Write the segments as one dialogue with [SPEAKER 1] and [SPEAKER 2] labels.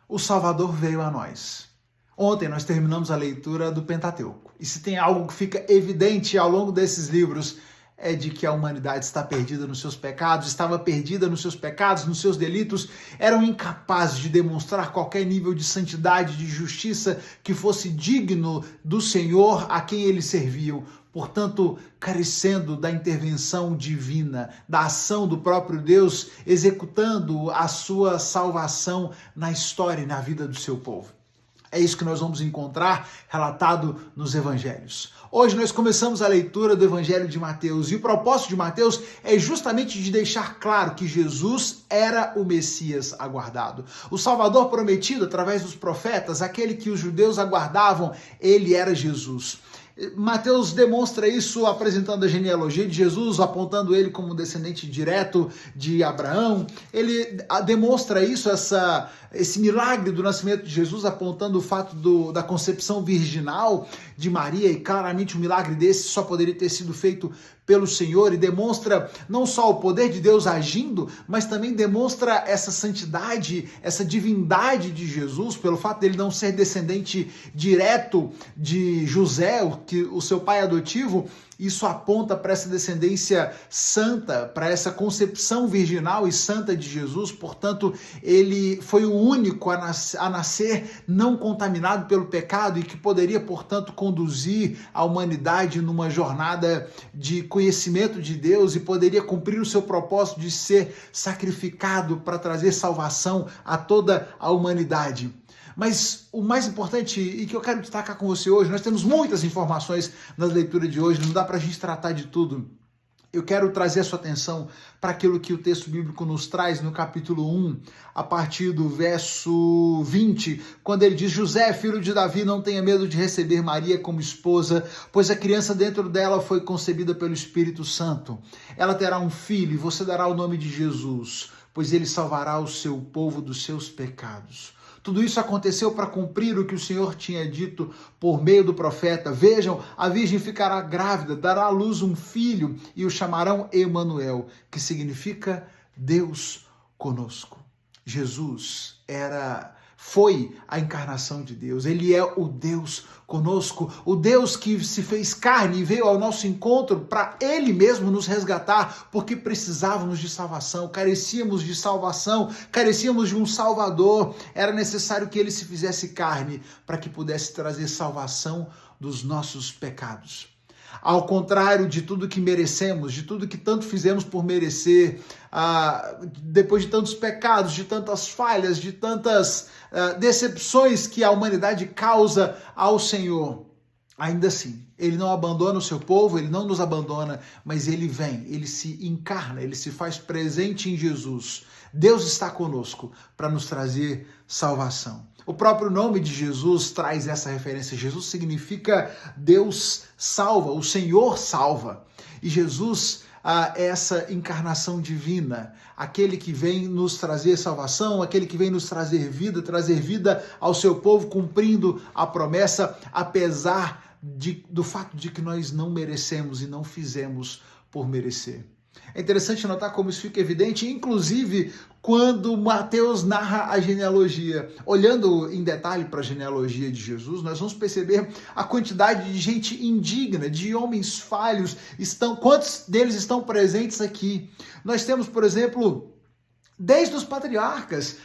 [SPEAKER 1] O Salvador veio a nós. Ontem nós terminamos a leitura do Pentateuco. E se tem algo que fica evidente ao longo desses livros, é de que a humanidade está perdida nos seus pecados, estava perdida nos seus pecados, nos seus delitos, eram incapazes de demonstrar qualquer nível de santidade, de justiça que fosse digno do Senhor a quem eles serviam. Portanto, carecendo da intervenção divina, da ação do próprio Deus, executando a sua salvação na história e na vida do seu povo. É isso que nós vamos encontrar relatado nos evangelhos. Hoje nós começamos a leitura do Evangelho de Mateus e o propósito de Mateus é justamente de deixar claro que Jesus era o Messias aguardado. O Salvador prometido através dos profetas, aquele que os judeus aguardavam, ele era Jesus. Mateus demonstra isso apresentando a genealogia de Jesus, apontando ele como descendente direto de Abraão. Ele demonstra isso, esse milagre do nascimento de Jesus, apontando o fato da concepção virginal de Maria, e claramente um milagre desse só poderia ter sido feito pelo Senhor, e demonstra não só o poder de Deus agindo, mas também demonstra essa santidade, essa divindade de Jesus, pelo fato dele não ser descendente direto de José, o seu pai adotivo. Isso aponta para essa descendência santa, para essa concepção virginal e santa de Jesus. Portanto, ele foi o único a nascer não contaminado pelo pecado e que poderia, portanto, conduzir a humanidade numa jornada de conhecimento de Deus e poderia cumprir o seu propósito de ser sacrificado para trazer salvação a toda a humanidade. Mas o mais importante, e que eu quero destacar com você hoje, nós temos muitas informações na leitura de hoje, não dá para a gente tratar de tudo. Eu quero trazer a sua atenção para aquilo que o texto bíblico nos traz no capítulo 1, a partir do verso 20, quando ele diz: José, filho de Davi, não tenha medo de receber Maria como esposa, pois a criança dentro dela foi concebida pelo Espírito Santo. Ela terá um filho e você dará o nome de Jesus, pois ele salvará o seu povo dos seus pecados. Tudo isso aconteceu para cumprir o que o Senhor tinha dito por meio do profeta. Vejam, a virgem ficará grávida, dará à luz um filho e o chamarão Emanuel, que significa Deus conosco. Jesus foi a encarnação de Deus. Ele é o Deus conosco, o Deus que se fez carne e veio ao nosso encontro para Ele mesmo nos resgatar, porque precisávamos de salvação, carecíamos de salvação, carecíamos de um Salvador. Era necessário que Ele se fizesse carne para que pudesse trazer salvação dos nossos pecados. Ao contrário de tudo que merecemos, de tudo que tanto fizemos por merecer, depois de tantos pecados, de tantas falhas, de tantas decepções que a humanidade causa ao Senhor, ainda assim, Ele não abandona o seu povo, Ele não nos abandona, mas Ele vem, Ele se encarna, Ele se faz presente em Jesus. Deus está conosco para nos trazer salvação. O próprio nome de Jesus traz essa referência. Jesus significa Deus salva, o Senhor salva. E Jesus é essa encarnação divina, aquele que vem nos trazer salvação, aquele que vem nos trazer vida ao seu povo, cumprindo a promessa, apesar do fato de que nós não merecemos e não fizemos por merecer. É interessante notar como isso fica evidente, inclusive quando Mateus narra a genealogia. Olhando em detalhe para a genealogia de Jesus, nós vamos perceber a quantidade de gente indigna, de homens falhos. Quantos deles estão presentes aqui? Nós temos, por exemplo, desde os patriarcas,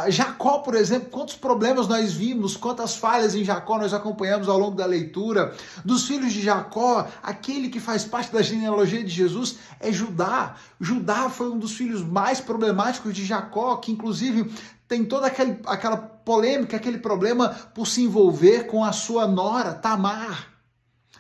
[SPEAKER 1] Jacó, por exemplo, quantos problemas nós vimos, quantas falhas em Jacó nós acompanhamos ao longo da leitura. Dos filhos de Jacó, aquele que faz parte da genealogia de Jesus é Judá. Judá foi um dos filhos mais problemáticos de Jacó, que inclusive tem toda aquela polêmica, aquele problema por se envolver com a sua nora, Tamar.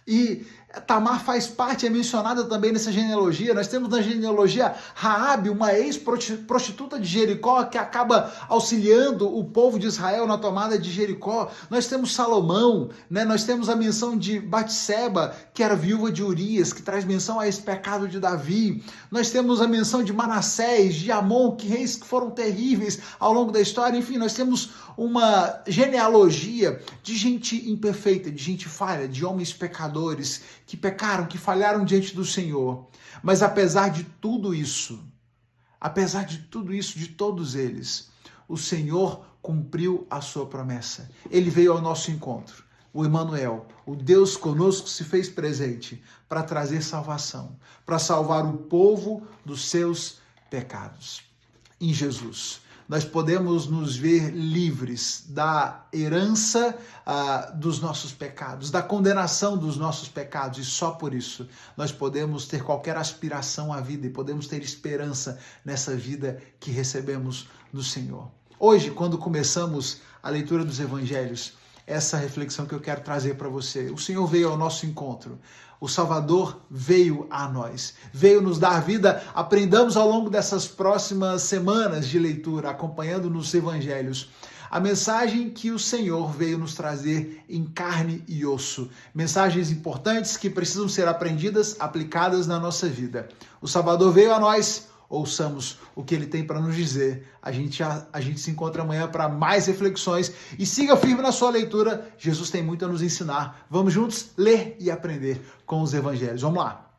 [SPEAKER 1] E Tamar faz parte, é mencionada também nessa genealogia. Nós temos na genealogia Raabe, uma ex-prostituta de Jericó, que acaba auxiliando o povo de Israel na tomada de Jericó. Nós temos Salomão, né? Nós temos a menção de Batseba, que era viúva de Urias, que traz menção a esse pecado de Davi. Nós temos a menção de Manassés, de Amon, que reis que foram terríveis ao longo da história. Enfim, nós temos uma genealogia de gente imperfeita, de gente falha, de homens pecadores, que pecaram, que falharam diante do Senhor. Mas apesar de tudo isso, de todos eles, o Senhor cumpriu a sua promessa. Ele veio ao nosso encontro. O Emanuel, o Deus conosco, se fez presente para trazer salvação, para salvar o povo dos seus pecados. Em Jesus, nós podemos nos ver livres da herança dos nossos pecados, da condenação dos nossos pecados, e só por isso nós podemos ter qualquer aspiração à vida e podemos ter esperança nessa vida que recebemos do Senhor. Hoje, quando começamos a leitura dos evangelhos, essa reflexão que eu quero trazer para você. O Senhor veio ao nosso encontro. O Salvador veio a nós. Veio nos dar vida. Aprendamos ao longo dessas próximas semanas de leitura, acompanhando nos evangelhos, a mensagem que o Senhor veio nos trazer em carne e osso. Mensagens importantes que precisam ser aprendidas, aplicadas na nossa vida. O Salvador veio a nós. Ouçamos o que ele tem para nos dizer. A gente se encontra amanhã para mais reflexões e siga firme na sua leitura. Jesus tem muito a nos ensinar. Vamos juntos ler e aprender com os evangelhos. Vamos lá.